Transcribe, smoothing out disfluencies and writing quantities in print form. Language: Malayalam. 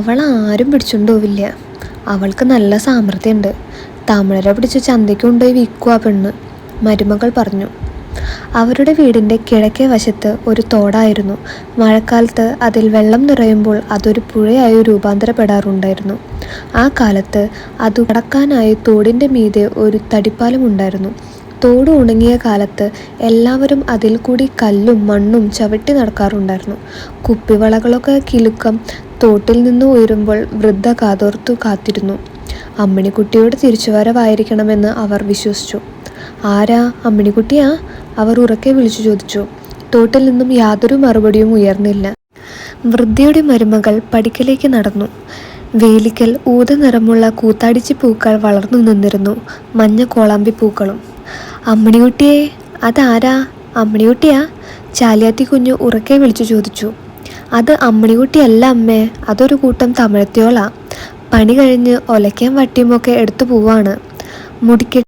അവൾ ആരും പിടിച്ചുകൊണ്ടുപോവില്ല. അവൾക്ക് നല്ല സാമർഥ്യമുണ്ട്. തമിഴരെ പിടിച്ച് ചന്തയ്ക്ക് കൊണ്ടുപോയി വിൽക്കുക പെണ്ണ്, മരുമകൾ പറഞ്ഞു. അവരുടെ വീടിൻ്റെ കിഴക്കേ വശത്ത് ഒരു തോടായിരുന്നു. മഴക്കാലത്ത് അതിൽ വെള്ളം നിറയുമ്പോൾ അതൊരു പുഴയായി രൂപാന്തരപ്പെടാറുണ്ടായിരുന്നു. ആ കാലത്ത് അത് കടക്കാനായി തോടിൻ്റെ മീതെ ഒരു തടിപ്പാലമുണ്ടായിരുന്നു. തോട് ഉണങ്ങിയ കാലത്ത് എല്ലാവരും അതിൽ കൂടി കല്ലും മണ്ണും ചവിട്ടി നടക്കാറുണ്ടായിരുന്നു. കുപ്പിവളകളൊക്കെ കിലുക്കം തോട്ടിൽ നിന്ന് ഉയരുമ്പോൾ വൃദ്ധ കാതോർത്തു കാത്തിരുന്നു. അമ്മിണിക്കുട്ടിയോട് തിരിച്ചുവരവായിരിക്കണമെന്ന് അവർ വിശ്വസിച്ചു. ആരാ, അമ്മിണിക്കുട്ടിയാ? അവർ ഉറക്കെ വിളിച്ചു ചോദിച്ചു. തോട്ടിൽ നിന്നും യാതൊരു മറുപടിയും ഉയർന്നില്ല. വൃദ്ധയുടെ മരുമകൾ പടിക്കലേക്ക് നടന്നു. വേലിക്കൽ ഊത നിറമുള്ള കൂത്താടിച്ചി പൂക്കൾ വളർന്നു നിന്നിരുന്നു, മഞ്ഞ കോളാമ്പി പൂക്കളും. അമ്മിണിക്കുട്ടിയെ, അതാരാ? അമ്മിണിക്കുട്ടിയാ? ചാലിയാത്തി കുഞ്ഞു ഉറക്കെ വിളിച്ചു ചോദിച്ചു. അത് അമ്മിണിക്കുട്ടിയല്ല അമ്മേ, അതൊരു കൂട്ടം തമിഴത്തിയോളാ. പണി കഴിഞ്ഞ് ഒലയ്ക്കാൻ വട്ടിയുമൊക്കെ എടുത്തു പോവാണ്. മുടിക്കെ